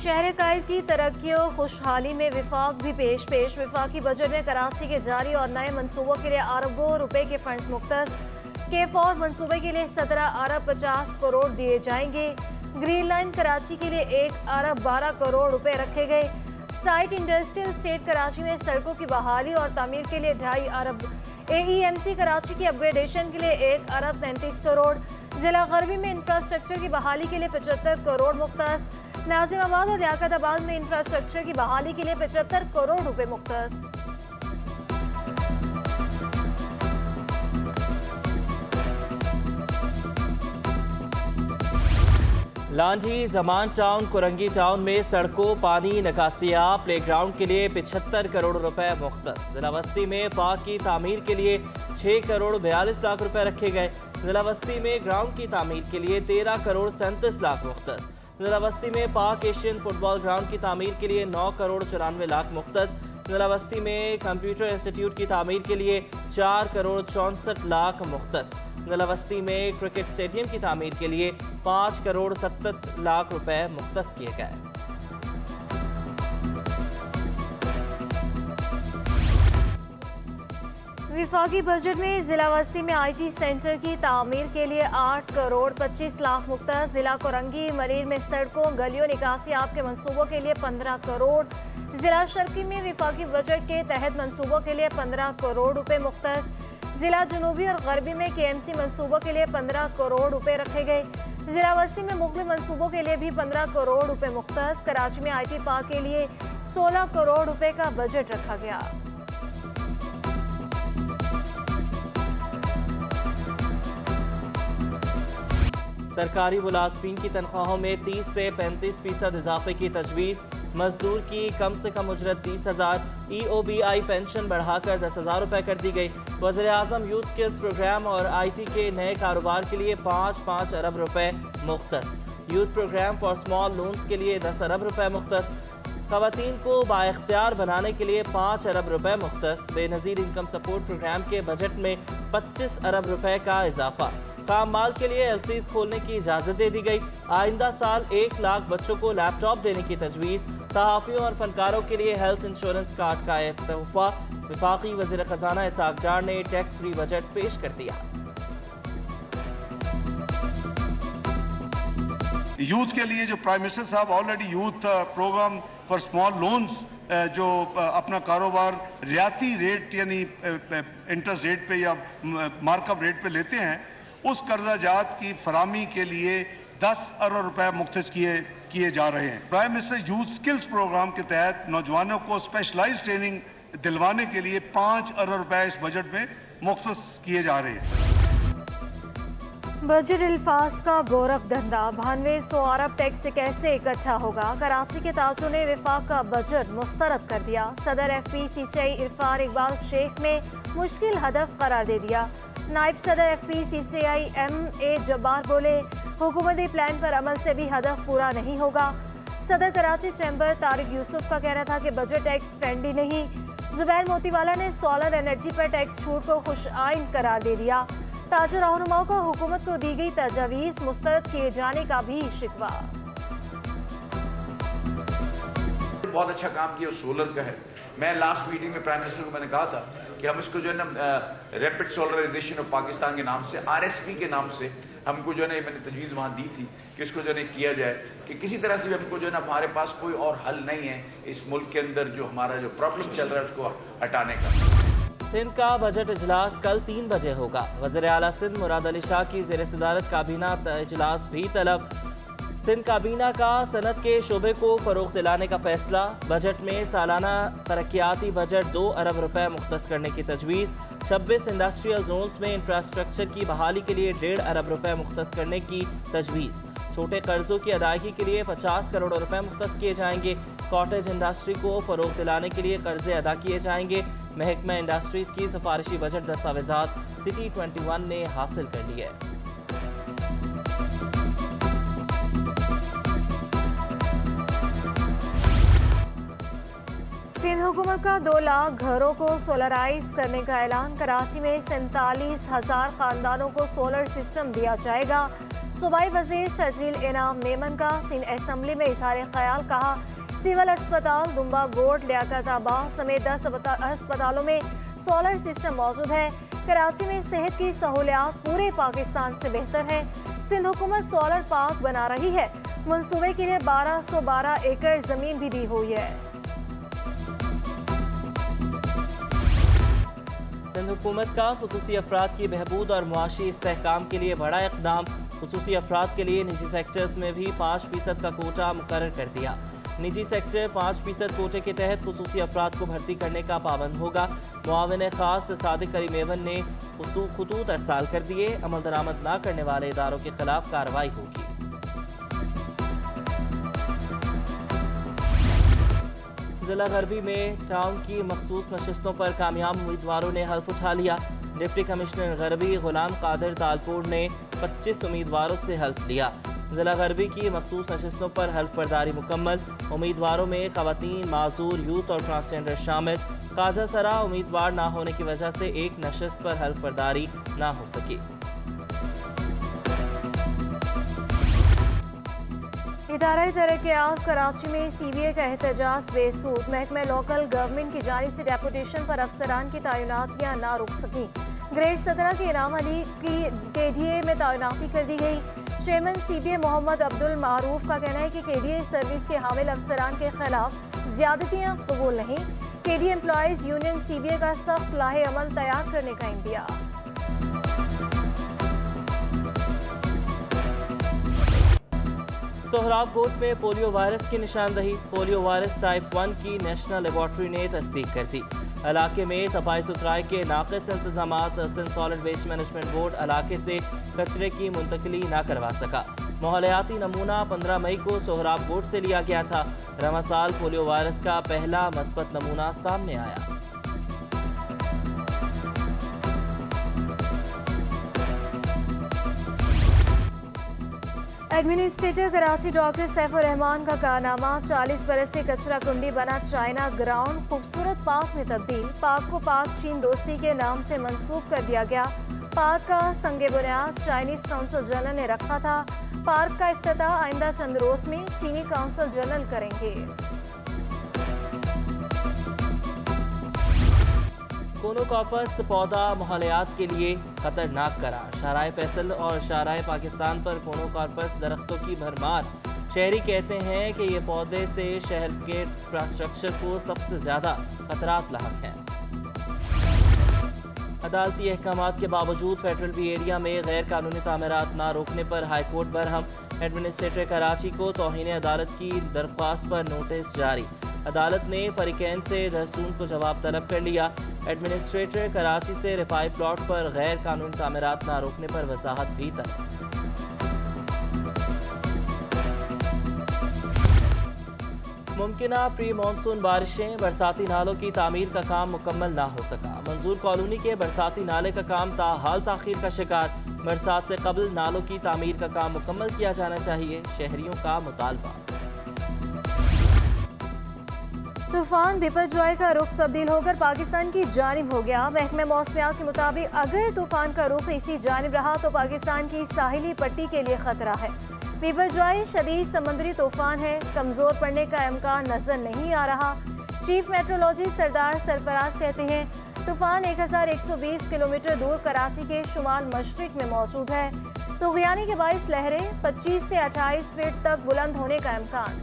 शहर कायद की तरक्की और खुशहाली में विफाक भी पेश विफाकी बजट में कराची के जारी और नए मंसूबों के लिए अरबों रुपए के फंड्स मुख्तस। K4 मंसूबे के लिए 17 अरब 50 करोड़ दिए जाएंगे। ग्रीन लाइन कराची के लिए 1 अरब 12 करोड़ रुपए रखे गए। साइट इंडस्ट्रियल स्टेट कराची में सड़कों की बहाली और तामीर के लिए 2.5 अरब। AEMC कराची की अपग्रेडेशन के लिए 1 अरब 33 करोड़। जिला गरबी में इंफ्रास्ट्रक्चर की बहाली के लिए 75 करोड़ मुख्तस। नाजिमाबाद और लियाकताबाद में इंफ्रास्ट्रक्चर की बहाली के लिए 75 करोड़ रुपए मुख्तस। लांझी, जमान टाउन, कुरंगी टाउन में सड़कों, पानी, निकासियाब, प्लेग्राउंड के लिए 75 करोड़ रुपए मुख्तस। जिला बस्ती में पार्क की तामीर के लिए 6 करोड़ 42 लाख रुपए रखे गए। जिला बस्ती में ग्राउंड की तामीर के लिए 13 करोड़ 37 लाख मुख्तस। जिला बस्ती में पाक एशियन फुटबॉल ग्राउंड की तामीर के लिए 9 करोड़ 94 लाख मुख्तस। जिला बस्ती में कंप्यूटर इंस्टीट्यूट की तामीर के लिए 4 करोड़ 64 लाख मुख्तस। जिला बस्ती में क्रिकेट स्टेडियम की तामीर के लिए 5 करोड़ 70 लाख रुपए मुख्तस किए गए। विफाकी बजट में जिला बस्ती में IT सेंटर की तामीर के लिए 8 करोड़ 25 लाख मुख्तस। जिला कुरंगी मरीर में सड़कों, गलियों, निकासियाब के मंसूबों के लिए 15 करोड़। जिला शर्की में विफाकी बजट के तहत मंसूबों के लिए 15 करोड़ रुपए मुख्तस। जिला जनूबी और गरबी में KMC मंसूबों के लिए 15 करोड़ रुपए रखे गए। जिला बस्ती में मुख्तलिफ मंसूबों के लिए भी 15 करोड़ रुपए मुख्तस। कराची में IT पार्क के लिए 16 करोड़ रुपए का बजट रखा गया। सरकारी मुलाजमीन की तनख्वाहों में 30 से 35% इजाफे की तजवीज़। मजदूर की कम से कम उजरत 30,000। EOBI पेंशन बढ़ाकर 10,000 रुपये कर दी गई। वज़ीर आज़म यूथ स्किल्स प्रोग्राम और IT के नए कारोबार के लिए 5 अरब रुपए मुख्तस। Youth programme for small loans के लिए 10 अरब रुपए मुख्तस। ख़वातीन को बाइख्तियार बनाने के लिए 5 अरब रुपए मुख्तस। बेनज़ीर इनकम सपोर्ट प्रोग्राम के बजट में 25 अरब रुपए का इजाफा। काम माल के लिए LCs खोलने की इजाज़त दे दी गई। आइंदा साल 1 लाख बच्चों को लैपटॉप देने की तजवीज़। सहाफ़ियों और फनकारों के लिए हेल्थ इंश्योरेंस कार्ड का तोहफा। वफाकी वज़ीर ख़जाना इसहाक़ डार ने टैक्स फ्री बजट पेश कर दिया। यूथ के लिए जो प्राइम मिनिस्टर साहब already youth programme for small loans जो अपना कारोबार रियाती रेट यानी इंटरेस्ट रेट पे या मार्कअप रेट पे लेते हैं, उस कर्जा जात की फरामी के लिए 10 अरब रुपए मुख्तस किए जा रहे हैं। Prime minister youth skills program के तहत नौजवानों को स्पेशलाइज्ड ट्रेनिंग दिलवाने के लिए 5 अरब रुपए इस बजट में मुख्तस किए जा रहे हैं। बजट अल्फाज का गोरख धंधा। 9200 अरब टैक्स से कैसे इकट्ठा होगा? कराची के ताजों ने विफाक का बजट मुस्तरद कर दिया। सदर FPCCI इरफान इकबाल शेख ने मुश्किल हदफ करार दे दिया। नायब सदर FPCCI MA जब्बार बोले, हुकूमती प्लान पर अमल से भी हदफ पूरा नहीं होगा। सदर कराची चैम्बर तारिक यूसुफ का कहना था कि बजट टैक्स फ्रेंडली नहीं। जुबैर मोतीवाला ने सोलर एनर्जी पर टैक्स छूट को खुश आइन करार दे दिया। ताजर रहनुमाओं को हुकूमत को दी गई तजावीज़ मुस्तरद किए जाने का भी शिकवा। बहुत अच्छा काम किया सोलर का है। मैं लास्ट मीटिंग में प्राइम मिनिस्टर को मैंने कहा था कि हम इसको जो है ना रैपिड सोलराइजेशन ऑफ पाकिस्तान के नाम से, RSP के नाम से हमको जो है ना, मैंने तजवीज़ वहाँ दी थी कि इसको जो है किया जाए कि किसी तरह से भी हमको जो है ना, हमारे पास कोई और हल नहीं है इस मुल्क के अंदर जो हमारा जो प्रॉब्लम चल रहा है उसको हटाने का। सिंध का बजट इजलास कल 3 बजे होगा। वज़ीर आला सिंध मुराद अली शाह की ज़ेर सदारत काबीना इजलास भी तलब। सिंध काबीना का सनत के शोबे को फ़रोग़ दिलाने का फैसला। बजट में सालाना तरक्याती बजट 2 अरब रुपए मुख्तस करने की तजवीज़। 26 इंडस्ट्रियल जोन्स में इंफ्रास्ट्रक्चर की बहाली के लिए 1.5 अरब रुपए मुख्तस करने की तजवीज़। छोटे कर्जों की अदायगी के लिए 50 करोड़ रुपए मुख्तस किए जाएंगे। कॉटेज इंडस्ट्री को फ़रोग़ दिलाने के लिए कर्जे अदा किए जाएंगे। महकमा इंडस्ट्रीज़ की सिफारिशी बजट दस्तावेज़ात सिटी 21 ने हासिल कर लिए। सिंध हुकूमत का 2 लाख घरों को सोलराइज करने का ऐलान। कराची में 47,000 खानदानों को सोलर सिस्टम दिया जाएगा। सूबाई वजीर शर्जील इनाम मेमन का सिंध असम्बली में इजहार ख्याल। कहा सिविल अस्पताल दुम्बा गोट लियाकताबाद समेत 10 अस्पतालों में सोलर सिस्टम मौजूद है। कराची में सेहत की सहूलियात पूरे पाकिस्तान से बेहतर है। सिंध हुकूमत सोलर पार्क बना रही है। मंसूबे के लिए 1212 एकड़ जमीन भी दी हुई है। सिंध हुकूमत का खुसूसी अफराद की बहबूद और मुआशी इस्तेहकाम के लिए बड़ा इक़दाम। खुसूसी अफराद के लिए निजी सेक्टर्स में भी 5% का कोटा मुकर्रर कर दिया। निजी सेक्टर 5% कोटे के तहत खुसूसी अफराद को भर्ती करने का पाबंद होगा। मुआविन खास सादिक अली मेवन ने खतूत अरसाल कर दिए। अमल दरामद न करने वाले इदारों के खिलाफ कार्रवाई होगी। जिला गरबी में टाउन की मखसूस नशिस्तों पर कामयाब उम्मीदवारों ने हल्फ उठा लिया। डिप्टी कमिश्नर गरबी गुलाम कादिर तालपुर ने 25 उम्मीदवारों से हल्फ लिया। जिला गरबी की मखसूस नशिस्तों पर हल्फ बर्दारी मुकम्मल। उम्मीदवारों में खवातीन, माजूर, यूथ और ट्रांसजेंडर शामिल। काजा सरा उम्मीदवार ना होने की वजह से एक नशिस्त पर हल्फ बर्दारी ना हो सकी। इदारा तरक्यात कराची में CBA का एहतजाज बेसूद। महकमा लोकल गवर्नमेंट की जानिब से डेपुटेशन पर अफसरान की तैनातियाँ ना रुक सकी। ग्रेड 17 के इनाम अली की KDA में तैनाती कर दी गई। चेयरमैन CBA मोहम्मद अब्दुल मारूफ का कहना है कि KDA सर्विस के हामिल अफसरान के खिलाफ ज्यादतियाँ कबूल नहीं। KDA एम्प्लॉयज यूनियन CBA का सख्त लाहे अमल तैयार करने का इंदिया। सोहराब गोट में पोलियो वायरस की निशानदही। पोलियो वायरस टाइप 1 की नेशनल लेबॉर्ट्री ने तस्दीक कर दी। इलाके में सफाई सुथराई के नाक़िस इंतजामात। Sindh solid waste management board इलाके से कचरे की मुंतकली न करवा सका। माहौलियाती नमूना 15 मई को सोहराब गोट से लिया गया था। रवा साल पोलियो वायरस का पहला मस्बत नमूना सामने आया। एडमिनिस्ट्रेटर कराची डॉक्टर सैफुर रहमान का कारनामा। 40 बरस से कचरा कुंडी बना चाइना ग्राउंड खूबसूरत पार्क में तब्दील। पार्क को पाक चीन दोस्ती के नाम से मंसूब कर दिया गया। पार्क का संगे बुनियाद चाइनीज काउंसिल जनरल ने रखा था। पार्क का इफ्तिताह आइंदा चंद रोज में चीनी काउंसिल जनरल करेंगे। कोनोकॉर्पस पौधा माहौलियात के लिए खतरनाक करार। शाहराह फैसल और शाहराह पाकिस्तान पर कोनोकॉर्पस दरख्तों की भरमार। शहरी कहते हैं कि ये पौधे से शहर के इंफ्रास्ट्रक्चर को सबसे ज्यादा खतरात लाहक हैं। अदालती अहकामात के बावजूद फेडरल बी एरिया में गैर कानूनी तामीरात न रोकने पर high court Barham. Administrator Karachi को तौहीन अदालत की दरख्वास्त पर नोटिस जारी। अदालत ने फरीकैन से 10 जून को जवाब तलब कर लिया। एडमिनिस्ट्रेटर कराची से रिफाई प्लॉट पर गैर कानूनी तामीरात न रोकने पर वजाहत भी तलब। मुमकिना प्री मानसून बारिशें। बरसाती नालों की तामीर का काम मुकम्मल ना हो सका। मंजूर कॉलोनी के बरसाती नाले का काम ताहाल ताखीर का शिकार। बरसात से कबल नालों की तामीर का काम मुकम्मल किया जाना चाहिए, शहरियों का मुतालबा। तूफान बिपरजॉय का रुख तब्दील होकर पाकिस्तान की जानिब हो गया। महकमे मौसमियात के मुताबिक अगर तूफान का रुख इसी जानिब रहा तो पाकिस्तान की साहिली पट्टी के लिए खतरा है। बिपरजॉय शदीद समुद्री तूफान है। कमजोर पड़ने का इम्कान नजर नहीं आ रहा। चीफ मेट्रोलॉजिस्ट सरदार सरफराज कहते हैं तूफान 1120 किलोमीटर दूर कराची के शुमाल मशरिक में मौजूद है। तूफानी के बाइस लहरें 25 से 28 फीट तक बुलंद होने का इम्कान।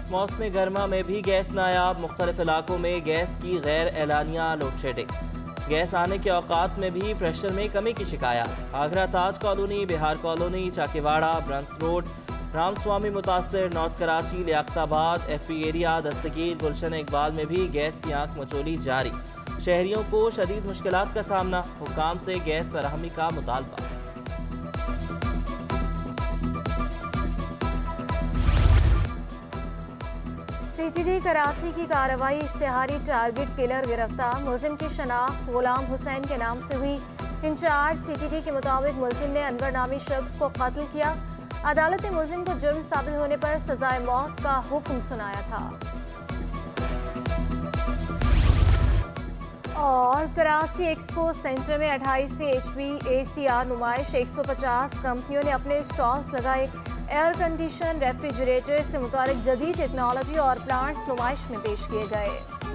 मौसम गर्मा में भी गैस नायाब। मुख्तलिफ इलाकों में गैस की गैर एलानिया लोड शेडिंग। गैस आने के औकात में भी प्रेशर में कमी की शिकायत। Agra Taj colony, Bihar colony, Chakiwara, Burns road, Ramaswamy मुतासर, north Karachi, Liaquatabad, FP area, Dastagir, Gulshan Iqbal में भी गैस की आंख मचोली जारी। शहरियों को शदीद मुश्किलात का सामना। हुकाम से गैस फराहमी का मुतालबा। CTD कराची की कार्रवाई। इश्तिहारी टारगेट किलर गिरफ्तार। मुलजिम की शनाख्त गुलाम हुसैन के नाम से हुई। इंचार्ज CTD के मुताबिक मुलजिम ने अनवर नामी शख्स को कत्ल किया। अदालत ने मुलजिम को जुर्म साबित होने पर सजाए मौत का हुक्म सुनाया था। और कराची एक्सपो सेंटर में 28वीं HVACR नुमाइश 150 कंपनियों ने अपने स्टॉल्स लगाए। एयर कंडीशन, रेफ्रिजरेटर से मुतालिक जदीद टेक्नोलॉजी और प्लांट्स नुमाइश में पेश किए गए।